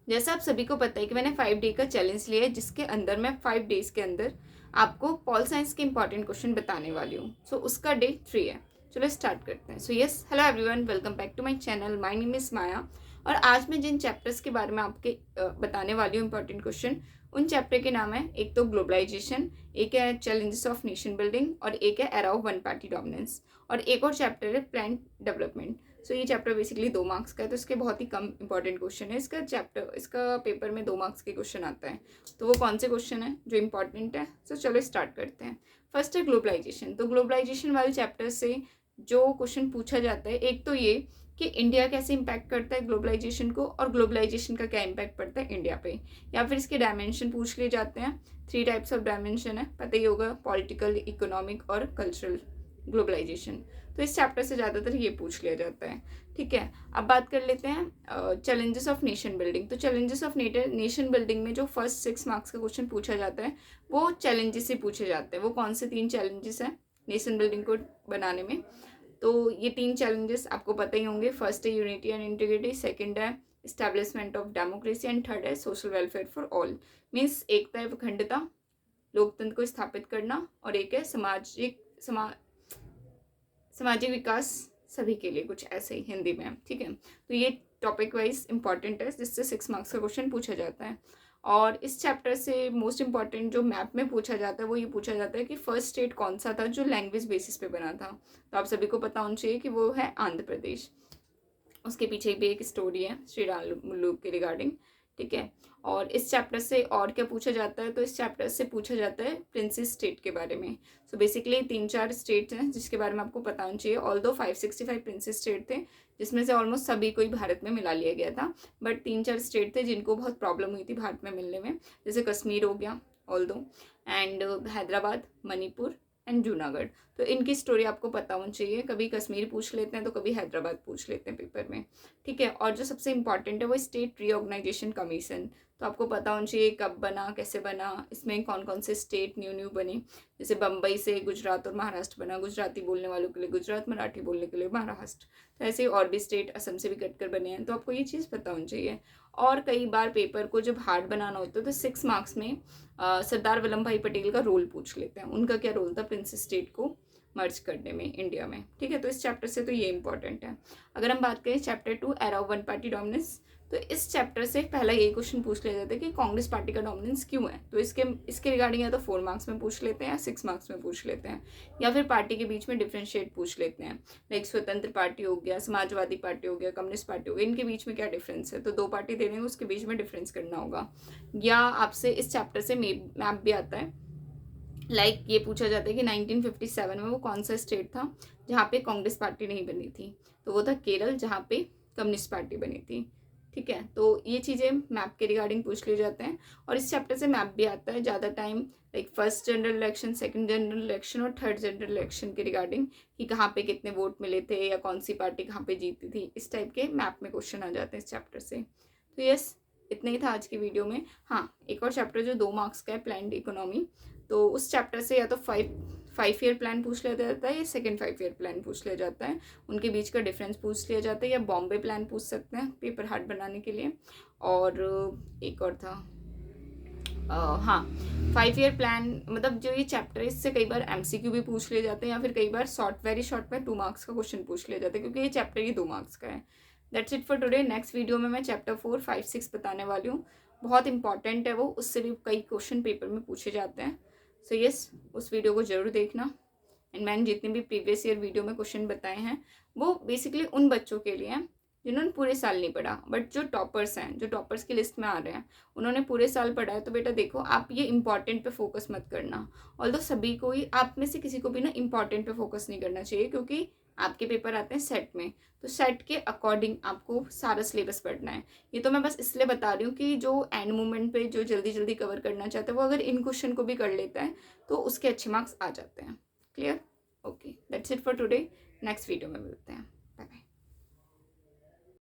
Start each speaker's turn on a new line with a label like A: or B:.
A: जैसा आप सभी को पता है कि मैंने 5 डे का चैलेंज लिया है, जिसके अंदर मैं 5 डेज के अंदर आपको पॉल साइंस के इंपॉर्टेंट क्वेश्चन बताने वाली हूँ। सो उसका डे 3 है। चलो स्टार्ट करते हैं। So yes, hello everyone, welcome back to my channel. My name is Maya. और आज मैं जिन चैप्टर्स के बारे में आपके बताने वाली हूँ इंपॉर्टेंट क्वेश्चन, उन चैप्टर के नाम है, एक तो ग्लोबलाइजेशन, एक है चैलेंजेस ऑफ नेशन बिल्डिंग, और एक है era of one party dominance, और एक और चैप्टर है प्लान डेवलपमेंट। सो ये चैप्टर बेसिकली 2 मार्क्स का है, तो इसके बहुत ही कम इंपॉर्टेंट क्वेश्चन है। इसका पेपर में 2 मार्क्स के क्वेश्चन आता है। तो वो कौन से क्वेश्चन है जो इंपॉर्टेंट है? सो चलो स्टार्ट करते हैं। फर्स्ट है ग्लोबलाइजेशन। तो ग्लोबलाइजेशन वाले चैप्टर से जो क्वेश्चन पूछा जाता है, एक तो ये कि इंडिया कैसे इम्पैक्ट करता है ग्लोबलाइजेशन को, और ग्लोबलाइजेशन का क्या इम्पैक्ट पड़ता है इंडिया पे, या फिर इसके डायमेंशन पूछ लिए जाते हैं। 3 टाइप्स ऑफ डायमेंशन है, पता ही होगा, पॉलिटिकल, इकोनॉमिक और कल्चरल ग्लोबलाइजेशन। तो इस चैप्टर से ज़्यादातर ये पूछ लिया जाता है। ठीक है, अब बात कर लेते हैं चैलेंजेस ऑफ नेशन बिल्डिंग। तो चैलेंजेस ऑफ नेशन बिल्डिंग में जो फर्स्ट 6 मार्क्स का क्वेश्चन पूछा जाता है, वो चैलेंजेस ही पूछे जाते हैं। वो कौन से 3 चैलेंजेस हैं नेशन बिल्डिंग को बनाने में? तो ये 3 चैलेंजेस आपको पता ही होंगे। फर्स्ट है यूनिटी एंड इंटीग्रिटी, सेकंड है establishment of democracy, and third है social welfare for all. Means एकता है, अखंडता, लोकतंत्र को स्थापित करना, और एक है सामाजिक विकास सभी के लिए, कुछ ऐसे ही हिंदी में। ठीक है, तो ये टॉपिक वाइज इंपॉर्टेंट है, जिससे 6 मार्क्स का क्वेश्चन पूछा जाता है। और इस चैप्टर से मोस्ट इंपॉर्टेंट जो मैप में पूछा जाता है, वो ये पूछा जाता है कि फर्स्ट स्टेट कौन सा था जो लैंग्वेज बेसिस पे बना था। तो आप सभी को पता होना चाहिए कि वो है आंध्र प्रदेश। उसके पीछे भी एक स्टोरी है श्री राम के रिगार्डिंग। ठीक है, और इस चैप्टर से और क्या पूछा जाता है? तो इस चैप्टर से पूछा जाता है प्रिंसेस स्टेट के बारे में। सो बेसिकली 3-4 स्टेट हैं जिसके बारे में आपको पता होना चाहिए। ऑल दो 565 प्रिंसेस स्टेट थे, जिसमें से ऑलमोस्ट सभी को ही भारत में मिला लिया गया था, बट 3-4 स्टेट थे जिनको बहुत प्रॉब्लम हुई थी भारत में मिलने में, जैसे कश्मीर हो गया ऑल दो, एंड हैदराबाद, मणिपुर एंड जूनागढ़। तो इनकी स्टोरी आपको पता होनी चाहिए। कभी कश्मीर पूछ लेते हैं तो कभी हैदराबाद पूछ लेते हैं पेपर में। ठीक है, और जो सबसे इंपॉर्टेंट है वो स्टेट रीऑर्गेनाइजेशन कमीशन। तो आपको पता होना चाहिए कब बना, कैसे बना, इसमें कौन कौन से स्टेट न्यू बने। जैसे बम्बई से गुजरात और महाराष्ट्र बना, गुजराती बोलने वालों के लिए गुजरात, मराठी बोलने के लिए महाराष्ट्र। तो ऐसे ही और भी स्टेट असम से भी कटकर बने हैं, तो आपको ये चीज़ पता होनी चाहिए। और कई बार पेपर को जब हार्ड बनाना होता है तो 6 मार्क्स में सरदार वल्लभ भाई पटेल का रोल पूछ लेते हैं। उनका क्या रोल था प्रिंसेस स्टेट को मर्ज करने में इंडिया में। ठीक है, तो इस चैप्टर से तो ये इंपॉर्टेंट है। अगर हम बात करें chapter 2 era of one party dominance, तो इस चैप्टर से पहला यही क्वेश्चन पूछ लिया जाता है कि कांग्रेस पार्टी का डोमिनेंस क्यों है। तो इसके रिगार्डिंग या तो 4 मार्क्स में पूछ लेते हैं या 6 मार्क्स में पूछ लेते हैं, या फिर पार्टी के बीच में डिफ्रेंशिएट पूछ लेते हैं। लाइक स्वतंत्र पार्टी हो गया, समाजवादी पार्टी हो गया, कम्युनिस्ट पार्टी हो गया, इनके बीच में क्या डिफरेंस है। तो 2 पार्टी दे देंगे, उसके बीच में डिफरेंस करना होगा। या आपसे इस चैप्टर से मैप भी आता है। लाइक ये पूछा जाता है कि 1957 में वो कौन सा स्टेट था जहाँ पे कांग्रेस पार्टी नहीं बनी थी। तो वो था केरल, जहाँ पे कम्युनिस्ट पार्टी बनी थी। ठीक है, तो ये चीज़ें मैप के रिगार्डिंग पूछ लिए जाते हैं। और इस चैप्टर से मैप भी आता है ज़्यादा time, like first general election, second general election और थर्ड जनरल इलेक्शन के रिगार्डिंग, कि कहाँ पे कितने वोट मिले थे या कौन सी पार्टी कहाँ पे जीती थी। इस टाइप के मैप में क्वेश्चन आ जाते हैं इस चैप्टर से। तो यस, इतना ही था आज की वीडियो में। हाँ, एक और चैप्टर जो 2 मार्क्स का है, प्लान्ड इकोनॉमी। तो उस चैप्टर से या तो 5 ईयर प्लान पूछ लिया जाता है या सेकेंड 5 ईयर प्लान पूछ लिया जाता है। उनके बीच का डिफरेंस पूछ लिया जाता है, या बॉम्बे प्लान पूछ सकते हैं पेपर हार्ड बनाने के लिए। और एक और था, हाँ, 5 ईयर प्लान, मतलब जो ये चैप्टर है इससे कई बार एमसीक्यू भी पूछ लिए जाते हैं, या फिर कई बार वेरी शॉर्ट में 2 मार्क्स का क्वेश्चन पूछ लिया जाता है, क्योंकि ये चैप्टर ही 2 मार्क्स का है। That's it for today. Next video में मैं चैप्टर 4, 5, 6 बताने वाली हूँ। बहुत इंपॉर्टेंट है वो, उससे भी कई क्वेश्चन पेपर में पूछे जाते हैं। सो यस, उस वीडियो को जरूर देखना। एंड मैंने जितने भी प्रीवियस ईयर वीडियो में क्वेश्चन बताए हैं, वो बेसिकली उन बच्चों के लिए हैं जिन्होंने पूरे साल नहीं पढ़ा, बट जो टॉपर्स हैं, जो टॉपर्स की लिस्ट में आ रहे हैं, उन्होंने पूरे साल पढ़ा है। तो बेटा देखो, आप ये इंपॉर्टेंट पे फोकस मत करना। ऑल्दो सभी को ही, आप में से किसी को भी ना इंपॉर्टेंट पे फोकस नहीं करना चाहिए, क्योंकि आपके पेपर आते हैं सेट में, तो सेट के अकॉर्डिंग आपको सारा सिलेबस पढ़ना है। ये तो मैं बस इसलिए बता रही हूँ कि जो एंड मोमेंट पे जो जल्दी जल्दी कवर करना चाहता है, वो अगर इन क्वेश्चन को भी कर लेता है तो उसके अच्छे मार्क्स आ जाते हैं। Clear? Okay, that's it for today. Next video में मिलते हैं। Bye bye.